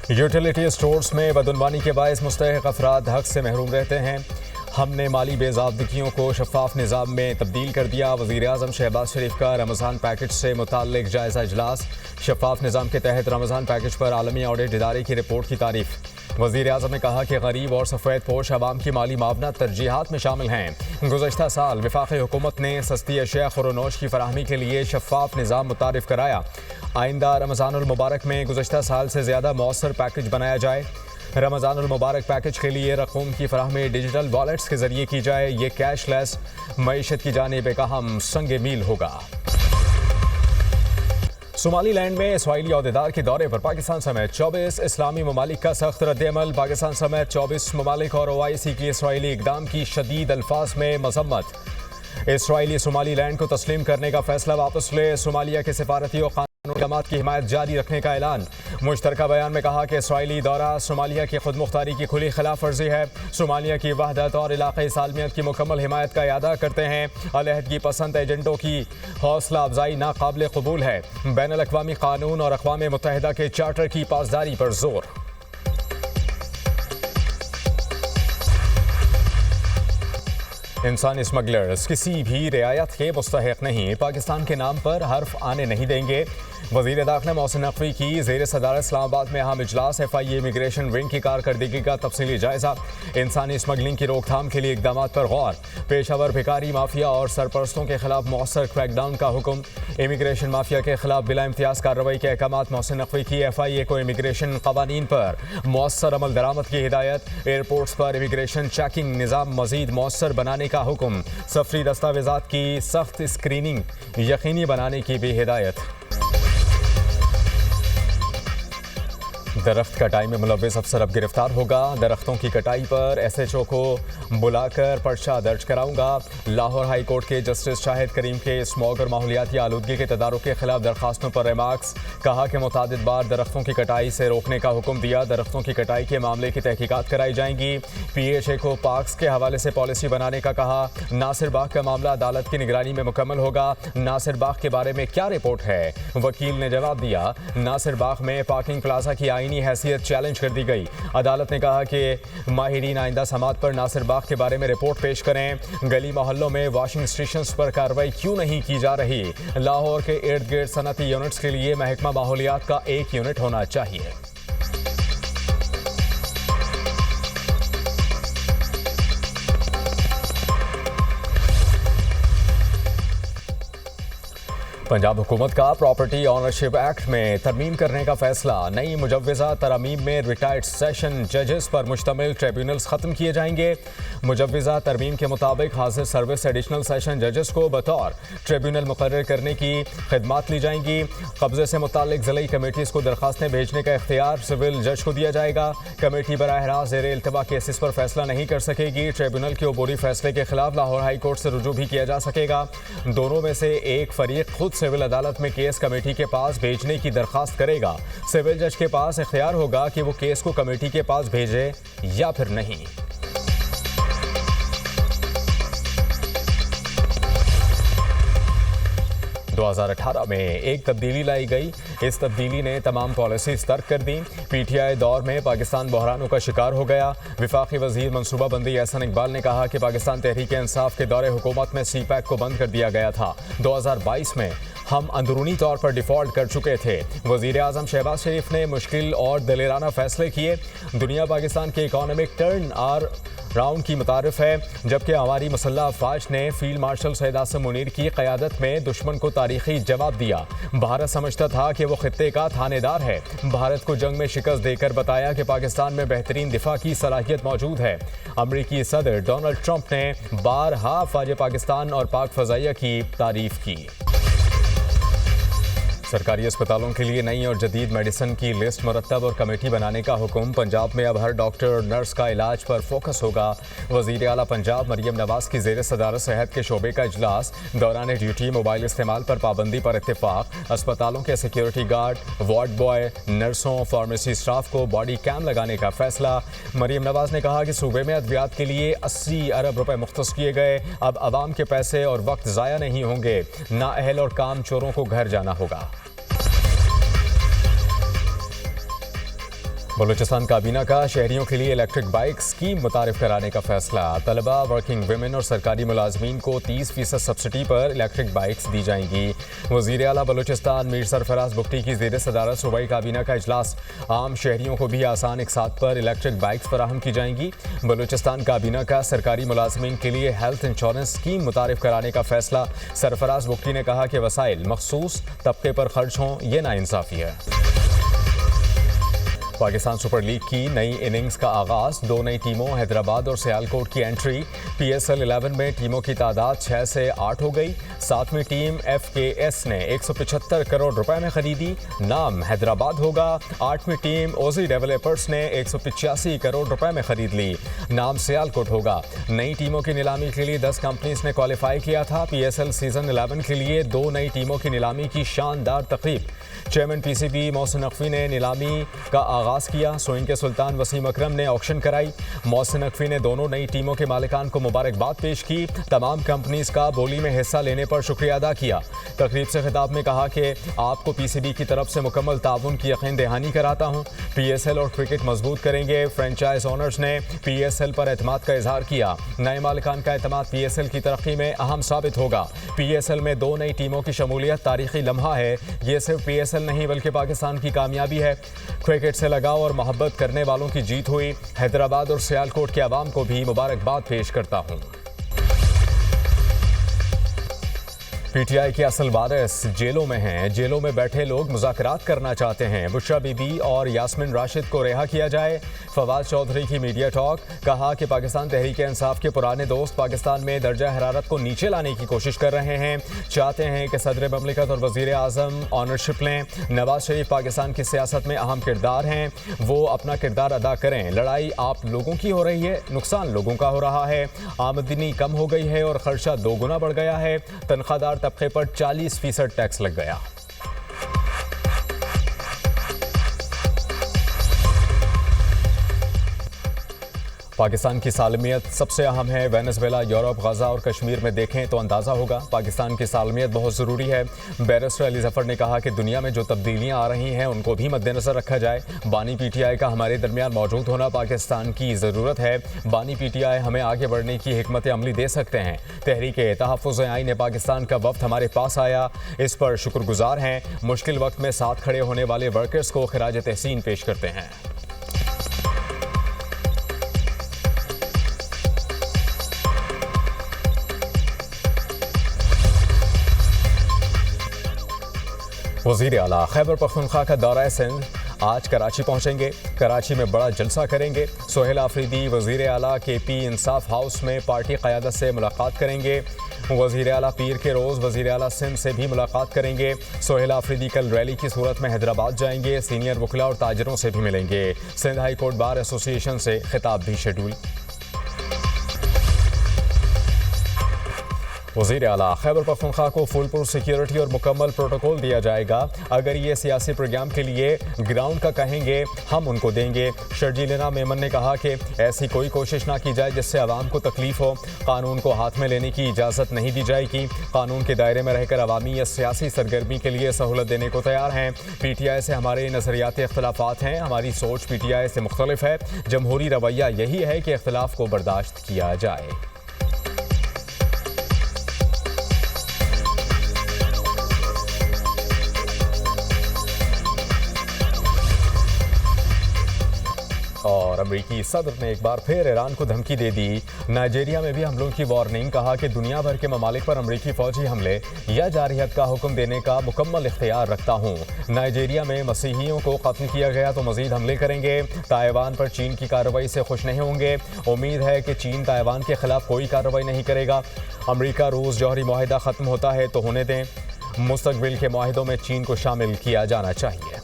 Utility stores में बदउनवानी के बायस मुस्तहिक अफराद हक से महरूम रहते हैं। हमने माली बेज़ाब्तियों को शफाफ निज़ाम में तब्दील कर दिया। वज़ीर-ए-आज़म शहबाज शरीफ का रमज़ान पैकेज से मुताल्लिक जायज़ा इजलास। शफाफ निज़ाम के तहत रमज़ान पैकेज पर आलमी ऑडिट इदारे की रिपोर्ट की तारीफ। वज़ीर-ए-आज़म ने कहा कि गरीब और सफ़ेद पोश अवाम की माली मावना तरजीहात में शामिल हैं। गुज़श्ता साल वफाक़ी हुकूमत ने सस्ती अशिया खुरोनोश की फराहमी के लिए शफाफ निज़ाम मुतारिफ कराया। आइंदा रमज़ानुल मुबारक में गुज़श्ता साल से ज़्यादा मौसर पैकेज बनाया जाए। रमज़ानुल मुबारक पैकेज के लिए रकूम की फराहमी डिजिटल वॉलेट्स के ज़रिए की जाए। ये कैशलेस मईशत की जानिब एक अहम संग मील होगा। सोमालीलैंड में इसराइली अहदेदार के दौरे पर पाकिस्तान समेत 24 इस्लामी ममालिक का सख्त रद्द-ए-अमल। पाकिस्तान समेत 24 ममालिक और OIC की इसराइली इक़दाम की शदीद अल्फाज में मज़म्मत। इसराइली सोमालीलैंड को तस्लीम करने का फैसला वापस ले। सोमालिया के सिफारती और इक़दामात की हिमायत जारी रखने का ऐलान। मुश्तरका बयान में कहा कि इसराइली दौरा सोमालिया की खुद मुख्तारी की खुली खिलाफ वर्जी है। सोमालिया की वहदत और इलाक़ाई सालमियत की मुकम्मल हिमायत का इरादा करते हैं। अलहदगी पसंद एजेंटों की हौसला अफजाई नाकाबिल कबूल है। बैनुल अक़वामी कानून और अक़वाम मुत्तहिदा के चार्टर की पासदारी पर जोर। इंसानी स्मगलर्स किसी भी रियायत के मुस्तहिक नहीं, पाकिस्तान के नाम पर हर्फ आने नहीं देंगे। वज़ीर दाखिला मोहसिन नकवी की ज़ेर सदारत इस्लामाबाद में अहम इजलास। FIA इमिग्रेशन विंग की कारकर्दगी का तफसीली जायजा। इंसानी स्मगलिंग की रोकथाम के लिए इक़दाम पर गौर। पेशावर भिखारी माफिया और सरपरस्तों के खिलाफ मौसर क्रैकडाउन का हुक्म। इमिग्रेशन माफिया के खिलाफ बिला इम्तियाज़ कार्रवाई के अहकाम। मोहसिन नकवी की FIA को इमिग्रेशन क़वानीन पर मौसर अमल दरामद की हिदायत। एयरपोर्ट्स पर इमिग्रेशन चेकिंग निज़ाम मज़ीद मौसर बनाने का हुक्म। सफरी दस्तावेज़ात की सख्त स्क्रीनिंग यकीनी बनाने की भी हिदायत। दरख्त कटाई में मुलव्विस अफसर अब गिरफ्तार होगा। दरख्तों की कटाई पर SHO को बुलाकर पर्चा दर्ज कराऊंगा। लाहौर हाई कोर्ट के जस्टिस शाहिद करीम के स्मॉग और माहौलियाती आलूदगी के तदारुक के खिलाफ दरखास्तों पर रिमार्क्स। कहा कि मुतादिद बार दरख्तों की कटाई से रोकने का हुक्म दिया। दरख्तों की कटाई के मामले की तहकीकात कराई जाएंगी। PHA को पार्क्स के हवाले से पॉलिसी बनाने का कहा। नासिर बाग का मामला अदालत की निगरानी में मुकम्मल होगा। नासिर बाग के बारे में क्या रिपोर्ट है? वकील ने जवाब दिया, नासिर बाग में पार्किंग प्लाजा की आईनी हैसियत चैलेंज कर दी गई। अदालत ने कहा कि माहिरीन आइंदा समात पर नासिर बाग के बारे में रिपोर्ट पेश करें। गली मोहल्लों में वॉशिंग स्टेशंस पर कार्रवाई क्यों नहीं की जा रही? लाहौर के इर्द गिर्द सनती यूनिट्स के लिए महकमा माहौलियात का एक यूनिट होना चाहिए। पंजाब हुकूमत का प्रॉपर्टी ऑनरशिप एक्ट में तरमीम करने का फैसला। नई मुजव्वज़ा तरमीम में रिटायर्ड सेशन जजेस पर मुश्तमिल ट्रिब्यूनल्स ख़त्म किए जाएंगे। मुजव्वज़ा तरमीम के मुताबिक हाजिर सर्विस एडिशनल सेशन जजेस को बतौर ट्रिब्यूनल मुकर्रर करने की खिदमात ली जाएंगी। कब्जे से मुतालिक ज़िली कमेटीज़ को दरखास्तें भेजने का इख्तियार सिविल जज को दिया जाएगा। कमेटी बराह रास्त ज़ेर इल्तवा केसेस पर फैसला नहीं कर सकेगी। ट्रिब्यूनल के अबूरी फैसले के खिलाफ लाहौर हाई कोर्ट से रुजू भी किया जा सकेगा। दोनों में से एक फरीक खुद सिविल अदालत में केस कमेटी के पास भेजने की दरखास्त करेगा। सिविल जज के पास इख्तियार होगा कि वो केस को कमेटी के पास भेजे या फिर नहीं। दो 2018 में एक तब्दीली लाई गई। इस तब्दीली ने तमाम पॉलिसीज तर्क कर दी। PTI दौर में पाकिस्तान बहरानों का शिकार हो गया। वफाकी वजीर मनसूबाबंदी एहसन इकबाल ने कहा कि पाकिस्तान तहरीक इंसाफ के दौरे हुकूमत में CPAC को बंद कर दिया गया था। 2022 में हम अंदरूनी तौर पर डिफ़ॉल्ट कर चुके थे। वज़ीर-ए-आज़म शहबाज शरीफ ने मुश्किल और दलेराना फैसले किए। दुनिया पाकिस्तान के इकोनॉमिक टर्न आर राउंड की मुतारिफ है, जबकि हमारी मुसल्लह अफवाज ने फील्ड मार्शल सैयद आसिम मुनीर की क़यादत में दुश्मन को तारीखी जवाब दिया। भारत समझता था कि वो खित्ते का थानेदार है। भारत को जंग में शिकस्त देकर बताया कि पाकिस्तान में बेहतरीन दिफा की सलाहियत मौजूद है। अमरीकी सदर डोनाल्ड ट्रंप ने बारहा अफवाज पाकिस्तान और पाक फ़ज़ाइया की तारीफ की। सरकारी अस्पतालों के लिए नई और जदीद मेडिसिन की लिस्ट मुरतब और कमेटी बनाने का हुक्म। पंजाब में अब हर डॉक्टर नर्स का इलाज पर फोकस होगा। वज़ीर आला पंजाब मरियम नवाज की ज़ेर सदारत सेहत के शोबे का इजलास। दौरान ड्यूटी मोबाइल इस्तेमाल पर पाबंदी पर इत्तेफाक। अस्पतालों के सिक्योरिटी गार्ड, वार्ड बॉय, नर्सों, फार्मेसी स्टाफ को बॉडी कैम लगाने का फैसला। मरियम नवाज ने कहा कि सूबे में अद्वियात के लिए 80 अरब रुपए मुख्तस किए गए। अब आवाम के पैसे और वक्त ज़ाया नहीं होंगे। नाअहल और काम चोरों को घर जाना होगा। बलूचिस्तान काबीना का शहरियों के लिए इलेक्ट्रिक बाइक स्कीम मुतारिफ कराने का फैसला। तलबा, वर्किंग वुमेन और सरकारी मुलाजमीन को 30% सब्सिडी पर इलेक्ट्रिक बाइक्स दी जाएंगी। वज़ीर आला बलूचिस्तान मीर सरफराज बुगटी की ज़ेर सदारत सूबाई काबीना का इजलास। आम शहरियों को भी आसान इकसात पर इलेक्ट्रिक बाइक्स फराहम की जाएंगी। बलूचिस्तान काबीना का सरकारी मुलाजमीन के लिए हेल्थ इंश्योरेंस स्कीम मुतारिफ कराने का फैसला। सरफराज बुगटी ने कहा कि वसाइल मखसूस तबके पर खर्च हों, ये नाइंसाफ़ी है। पाकिस्तान सुपर लीग की नई इनिंग्स का आगाज। 2 नई टीमों हैदराबाद और सियालकोट की एंट्री। PSL 11 में टीमों की तादाद 6 से 8 हो गई। 7वीं टीम FKS ने 175 करोड़ रुपए में खरीदी। नाम हैदराबाद होगा। 8वीं टीम ओजी डेवलपर्स ने 185 करोड़ रुपए में खरीद ली। नाम सियालकोट होगा। नई टीमों की नीलामी के लिए 10 कंपनीज ने क्वालिफाई किया था। PSL सीजन 11 के लिए 2 नई टीमों की नीलामी की शानदार तकरीब। चेयरमैन PCB मोहसिन नकवी ने नीलामी का आगाज किया। सोइन के सुल्तान वसीम अकरम ने ऑक्शन कराई। मोहसिन नकवी ने दोनों नई टीमों के मालिकान को मुबारकबाद पेश की। तमाम कंपनीज का बोली में हिस्सा लेने पर शुक्रिया अदा किया। तकरीब से खिताब में कहा कि आपको PCB की तरफ से मुकम्मल ताउन की यकीन दहानी कराता हूँ। PSL और क्रिकेट मजबूत करेंगे। फ्रेंचाइज ओनर्स ने PSL पर एतमाद का इजहार किया। नए मालिकान का एतमाद PSL की तरक्की में अहम साबित होगा। PSL में 2 नई टीमों की शमूलियत तारीखी लम्हा है। ये सिर्फ PSL नहीं बल्कि पाकिस्तान की कामयाबी है। क्रिकेट से लगाव और मोहब्बत करने वालों की जीत हुई। हैदराबाद और सियालकोट के अवाम को भी मुबारकबाद पेश करता हूँ। PTI के असल वारिस जेलों में हैं। जेलों में बैठे लोग मुज़ाकरात करना चाहते हैं। बुशरा बीबी और यास्मिन राशिद को रिहा किया जाए। फवाद चौधरी की मीडिया टॉक। कहा कि पाकिस्तान तहरीक इंसाफ के पुराने दोस्त पाकिस्तान में दर्जा हरारत को नीचे लाने की कोशिश कर रहे हैं। चाहते हैं कि सदर ममलिकत और वज़ीर आज़म ऑनरशिप लें। नवाज शरीफ पाकिस्तान की सियासत में अहम किरदार हैं, वो अपना किरदार अदा करें। लड़ाई आप लोगों की हो रही है, नुकसान लोगों का हो रहा है। आमदनी कम हो गई है और खर्चा 2 गुना बढ़ गया है। तनख्वाहदार तबके पर 40% टैक्स लग गया। पाकिस्तान की सालमियत सबसे अहम है। वेनेजुएला, यूरोप, गजा और कश्मीर में देखें तो अंदाज़ा होगा पाकिस्तान की सालमियत बहुत ज़रूरी है। बैरिस्टर अली जफ़र ने कहा कि दुनिया में जो तब्दीलियाँ आ रही हैं उनको भी मद्देनज़र रखा जाए। बानी PTI का हमारे दरमियान मौजूद होना पाकिस्तान की ज़रूरत है। बानी PTI हमें आगे बढ़ने की हिकमत अमली दे सकते हैं। तहरीक तहफ़्फ़ुज़ आइन पाकिस्तान का वफ़द हमारे पास आया, इस पर शुक्रगुजार हैं। मुश्किल वक्त में साथ खड़े होने वाले वर्कर्स को खिराज तहसीन पेश करते हैं। वज़ीर आला खैबर पख्तूनख्वा का दौरा सिंध। आज कराची पहुंचेंगे। कराची में बड़ा जलसा करेंगे। सोहेल आफरीदी वज़ीर आला KP इंसाफ हाउस में पार्टी क़यादत से मुलाकात करेंगे। वज़ीर आला पीर के रोज़ वज़ीर आला सिंध से भी मुलाकात करेंगे। सोहेल आफरीदी कल रैली की सूरत में हैदराबाद जाएंगे। सीनियर वकला और ताजरों से भी मिलेंगे। Sindh high court bar association से खिताब भी शेड्यूल। वज़ीर आला खैबर पख्तूनख्वा को फुल प्रूफ सिक्योरिटी और मुकम्मल प्रोटोकॉल दिया जाएगा। अगर ये सियासी प्रोग्राम के लिए ग्राउंड का कहेंगे हम उनको देंगे। शर्जीलिना मेमन ने कहा कि ऐसी कोई कोशिश ना की जाए जिससे आवाम को तकलीफ हो। कानून को हाथ में लेने की इजाज़त नहीं दी जाएगी। कानून के दायरे में रहकर अवामी या सियासी सरगर्मी के लिए सहूलत देने को तैयार हैं। PTI से हमारे नज़रियाती इख्तलाफात हैं। हमारी सोच PTI से मुख्तलिफ है। जमहूरी रवैया यही है कि इख्तलाफ को बर्दाश्त किया जाए। और अमेरिकी सदर ने एक बार फिर ईरान को धमकी दे दी। नाइजीरिया में भी हमलों की वार्निंग। कहा कि दुनिया भर के ममालिक पर अमेरिकी फौजी हमले या जारहियत का हुक्म देने का मुकम्मल इख्तियार रखता हूँ। नाइजीरिया में मसीहियों को कत्ल किया गया तो मजीद हमले करेंगे। ताइवान पर चीन की कार्रवाई से खुश नहीं होंगे। उम्मीद है कि चीन ताइवान के खिलाफ कोई कार्रवाई नहीं करेगा। अमेरिका रूस जौहरी मुआहिदा ख़त्म होता है तो होने दें। मुस्तकबिल के मुआहिदों में चीन को शामिल किया जाना चाहिए।